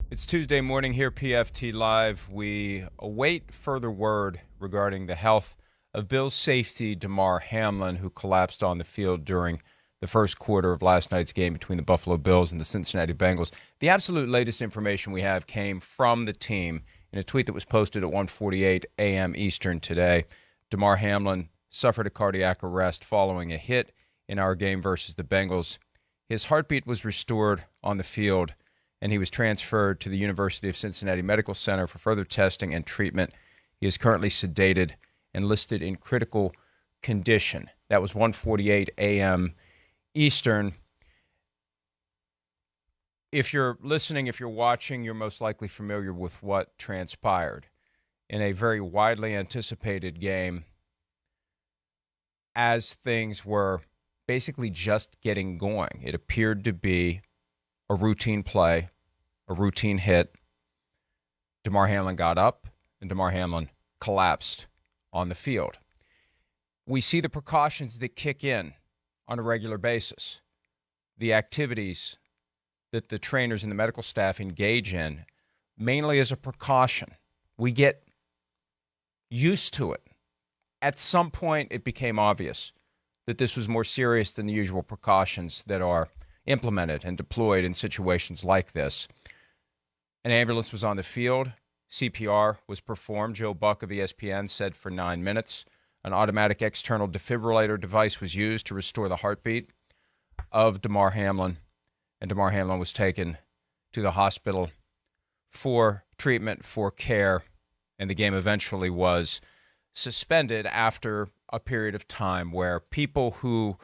It's Tuesday morning here, PFT Live. We await further word regarding the health of Bills safety Damar Hamlin, who collapsed on the field during the first quarter of last night's game between the Buffalo Bills and the Cincinnati Bengals. The absolute latest information we have came from the team in a tweet that was posted at 1:48 a.m. Eastern today. Damar Hamlin suffered a cardiac arrest following a hit in our game versus the Bengals. His heartbeat was restored on the field, and he was transferred to the University of Cincinnati Medical Center for further testing and treatment. He is currently sedated and listed in critical condition. That was 1:48 a.m. Eastern. If you're listening, if you're watching, you're most likely familiar with what transpired in a very widely anticipated game as things were basically just getting going. It appeared to be a routine play, a routine hit. Damar Hamlin got up, and Damar Hamlin collapsed on the field. We see the precautions that kick in on a regular basis, the activities that the trainers and the medical staff engage in, mainly as a precaution. We get used to it. At some point, it became obvious that this was more serious than the usual precautions that are implemented and deployed in situations like this. An ambulance was on the field. CPR was performed. Joe Buck of ESPN said for 9 minutes. An automatic external defibrillator device was used to restore the heartbeat of Damar Hamlin, and Damar Hamlin was taken to the hospital for treatment, for care, and the game eventually was suspended after a period of time where people who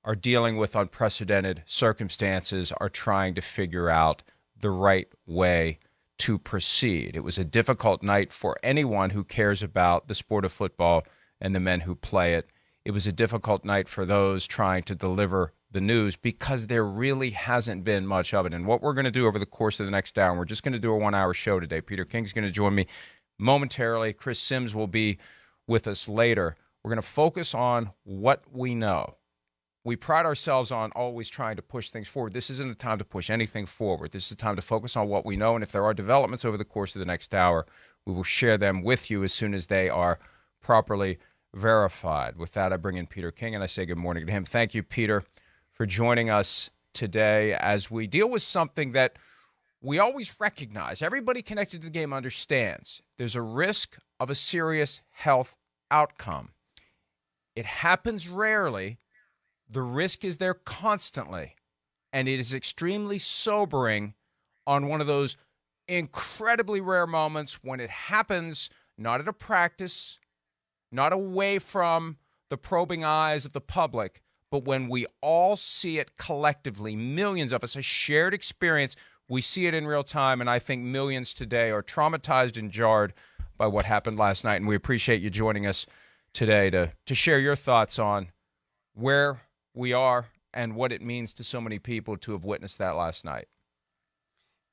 are dealing with unprecedented circumstances are trying to figure out the right way to proceed. It was a difficult night for anyone who cares about the sport of football and the men who play it. It was a difficult night for those trying to deliver the news because there really hasn't been much of it. And what we're going to do over the course of the next hour, and we're just going to do a 1-hour show today. Peter King's going to join me momentarily. Chris Sims will be with us later. We're going to focus on what we know. We pride ourselves on always trying to push things forward. This isn't a time to push anything forward. This is a time to focus on what we know, and if there are developments over the course of the next hour, we will share them with you as soon as they are properly verified. With that, I bring in Peter King, and I say good morning to him. Thank you, Peter, for joining us today as we deal with something that we always recognize. Everybody connected to the game understands there's a risk of a serious health outcome. It happens rarely. The risk is there constantly, and it is extremely sobering on one of those incredibly rare moments when it happens, not at a practice, not away from the probing eyes of the public, but when we all see it collectively, millions of us, a shared experience, we see it in real time, and I think millions today are traumatized and jarred by what happened last night, and we appreciate you joining us today to share your thoughts on where we are and what it means to so many people to have witnessed that last night.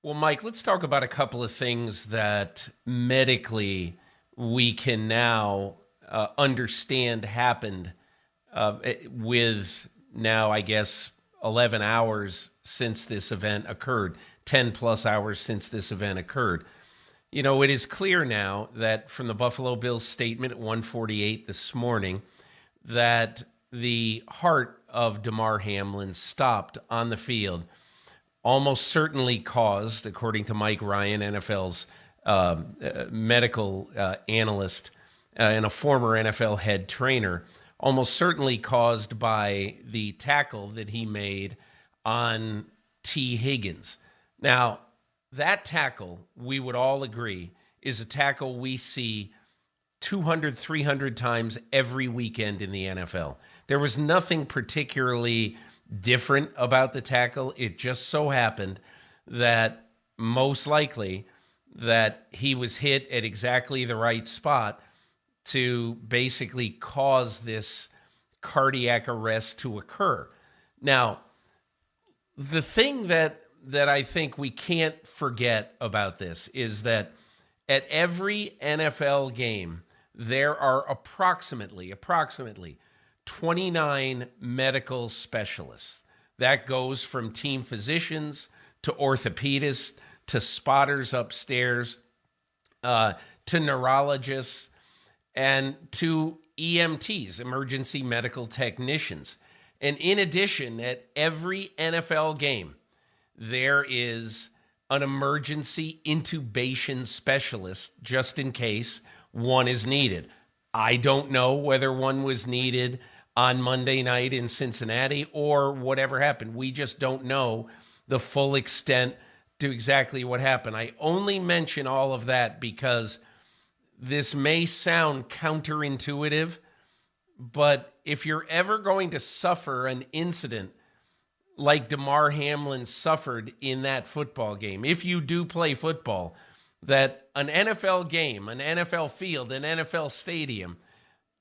Well, Mike, let's talk about a couple of things that medically we can now understand happened with now, I guess, 11 hours since this event occurred, 10 plus hours since this event occurred. You know, it is clear now that from the Buffalo Bills statement at 1:48 this morning that the heart of Damar Hamlin stopped on the field, almost certainly caused, according to Mike Ryan, NFL's medical analyst and a former NFL head trainer, almost certainly caused by the tackle that he made on T. Higgins. Now, that tackle, we would all agree, is a tackle we see 200, 300 times every weekend in the NFL. There was nothing particularly different about the tackle. It just so happened that most likely that he was hit at exactly the right spot to basically cause this cardiac arrest to occur. Now, the thing that I think we can't forget about this is that at every NFL game, there are approximately 29 medical specialists. That goes from team physicians to orthopedists to spotters upstairs, to neurologists, and to EMTs, emergency medical technicians. And in addition, at every NFL game, there is an emergency intubation specialist just in case one is needed. I don't know whether one was needed on Monday night in Cincinnati or whatever happened. We just don't know the full extent to exactly what happened. I only mention all of that because this may sound counterintuitive, but if you're ever going to suffer an incident like Damar Hamlin suffered in that football game, if you do play football, that an NFL game, an NFL field, an NFL stadium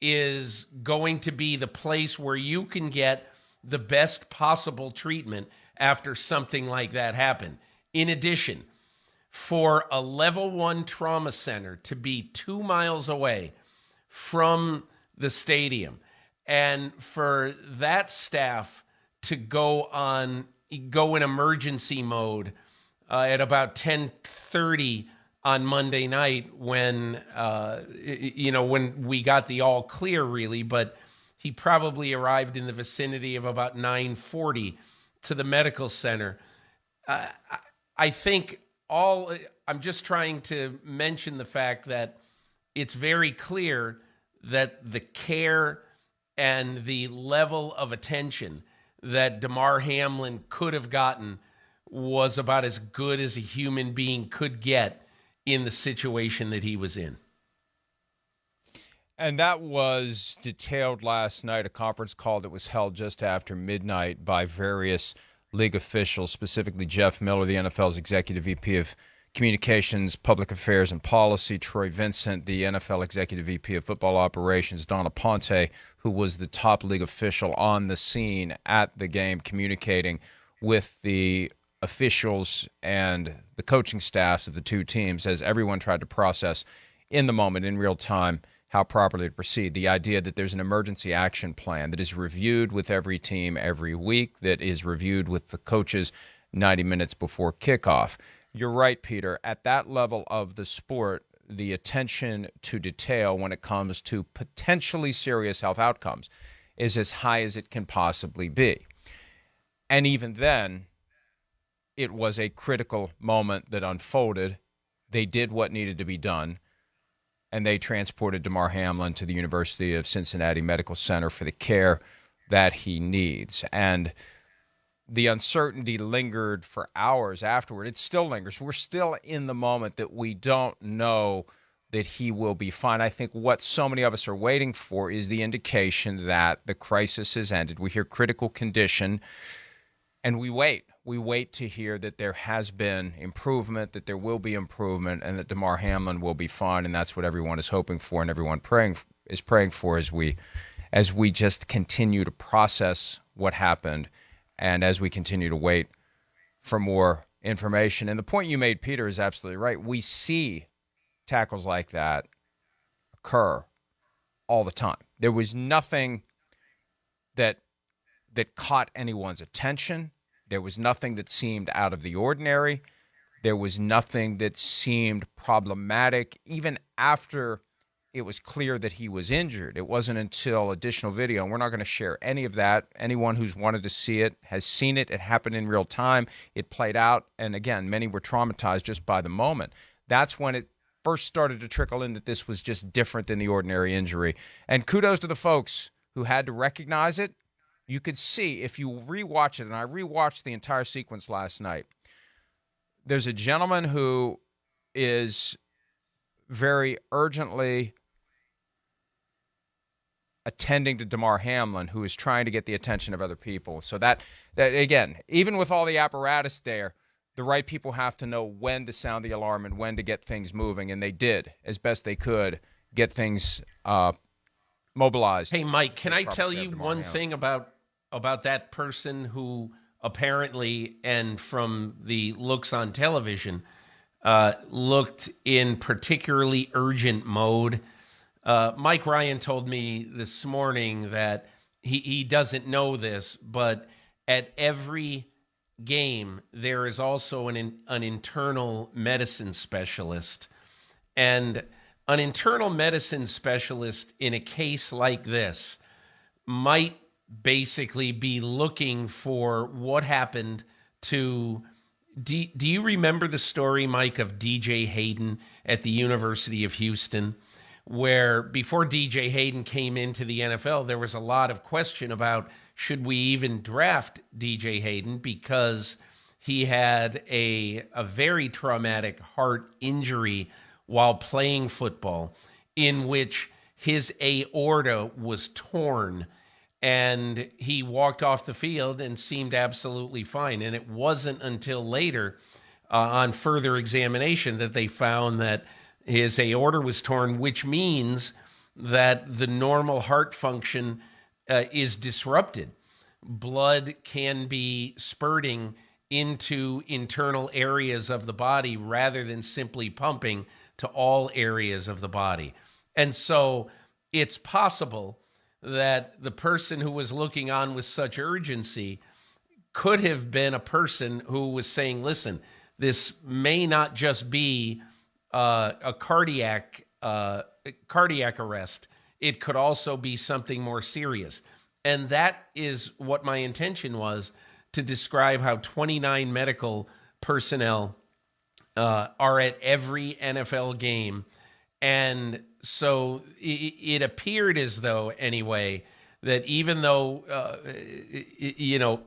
is going to be the place where you can get the best possible treatment after something like that happened. In addition, for a level 1 trauma center to be 2 miles away from the stadium, and for that staff to go in emergency mode at about 10:30 on Monday night when we got the all clear, really, but he probably arrived in the vicinity of about 9:40 to the medical center. I think I'm just trying to mention the fact that it's very clear that the care and the level of attention that Damar Hamlin could have gotten was about as good as a human being could get in the situation that he was in. And that was detailed last night, a conference call that was held just after midnight by various league officials, specifically Jeff Miller, the NFL's Executive VP of Communications, Public Affairs, and Policy, Troy Vincent, the NFL Executive VP of Football Operations, Donna Ponte, who was the top league official on the scene at the game, communicating with the officials and the coaching staffs of the two teams as everyone tried to process in the moment, in real time, how properly to proceed. The idea that there's an emergency action plan that is reviewed with every team every week, that is reviewed with the coaches 90 minutes before kickoff. You're right, Peter. At that level of the sport, the attention to detail when it comes to potentially serious health outcomes is as high as it can possibly be. And even then, it was a critical moment that unfolded. They did what needed to be done, and they transported Damar Hamlin to the University of Cincinnati Medical Center for the care that he needs. And the uncertainty lingered for hours afterward. It still lingers. We're still in the moment that we don't know that he will be fine. I think what so many of us are waiting for is the indication that the crisis has ended. We hear critical condition, and we wait. We wait to hear that there has been improvement, that there will be improvement, and that Damar Hamlin will be fine. And that's what everyone is hoping for, and everyone is praying for as we just continue to process what happened, and as we continue to wait for more information. And the point you made, Peter, is absolutely right. We see tackles like that occur all the time. There was nothing that caught anyone's attention. There was nothing that seemed out of the ordinary. There was nothing that seemed problematic, even after it was clear that he was injured. It wasn't until additional video, and we're not going to share any of that. Anyone who's wanted to see it has seen it. It happened in real time. It played out, and again, many were traumatized just by the moment. That's when it first started to trickle in that this was just different than the ordinary injury. And kudos to the folks who had to recognize it. You could see, if you rewatch it, and I rewatched the entire sequence last night, there's a gentleman who is very urgently attending to Damar Hamlin, who is trying to get the attention of other people. So that again, even with all the apparatus there, the right people have to know when to sound the alarm and when to get things moving, and they did, as best they could, get things mobilized. Hey, Mike, can I tell you one thing about that person who apparently, and from the looks on television, looked in particularly urgent mode? Mike Ryan told me this morning that he doesn't know this, but at every game, there is also an internal medicine specialist. And an internal medicine specialist in a case like this might basically be looking for what happened to... Do you remember the story, Mike, of DJ Hayden at the University of Houston, where before DJ Hayden came into the NFL, there was a lot of question about should we even draft DJ Hayden because he had a very traumatic heart injury while playing football in which his aorta was torn and he walked off the field and seemed absolutely fine. And it wasn't until later on further examination that they found that his aorta was torn, which means that the normal heart function is disrupted. Blood can be spurting into internal areas of the body rather than simply pumping to all areas of the body. And so it's possible that the person who was looking on with such urgency could have been a person who was saying, listen, this may not just be a cardiac arrest. It could also be something more serious. And that is what my intention was, to describe how 29 medical personnel are at every NFL game. And so it appeared as though, anyway, that even though,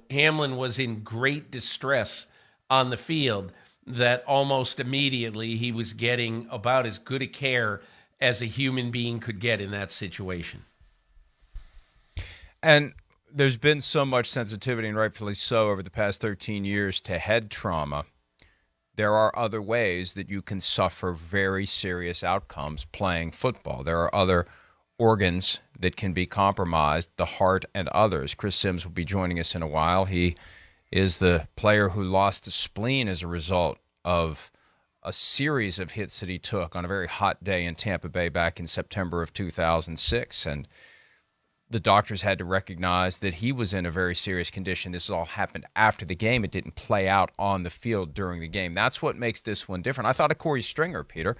Hamlin was in great distress on the field, that almost immediately he was getting about as good a care as a human being could get in that situation. And there's been so much sensitivity, and rightfully so, over the past 13 years to head trauma. There are other ways that you can suffer very serious outcomes playing football. There are other organs that can be compromised, the heart and others. Chris Sims will be joining us in a while. He is the player who lost the spleen as a result of a series of hits that he took on a very hot day in Tampa Bay back in September of 2006. And the doctors had to recognize that he was in a very serious condition. This all happened after the game. It didn't play out on the field during the game. That's what makes this one different. I thought of Corey Stringer, Peter,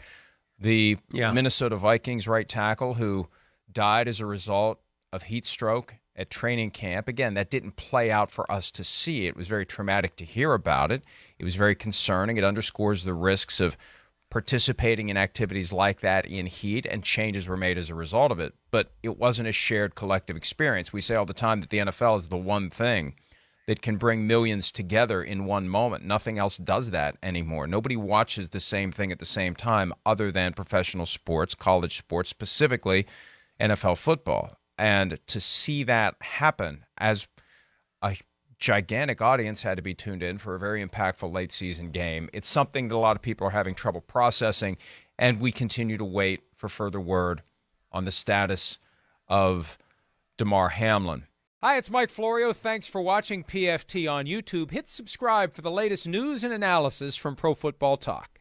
the Minnesota Vikings right tackle who died as a result of heat stroke at training camp. Again, that didn't play out for us to see. It was very traumatic to hear about it. It was very concerning. It underscores the risks of participating in activities like that in heat, and changes were made as a result of it. But it wasn't a shared collective experience. We say all the time that the NFL is the one thing that can bring millions together in one moment. Nothing else does that anymore. Nobody watches the same thing at the same time other than professional sports, college sports, specifically NFL football. And to see that happen as a gigantic audience had to be tuned in for a very impactful late season game. It's something that a lot of people are having trouble processing, and we continue to wait for further word on the status of Damar Hamlin. Hi, it's Mike Florio. Thanks for watching PFT on YouTube. Hit subscribe for the latest news and analysis from Pro Football Talk.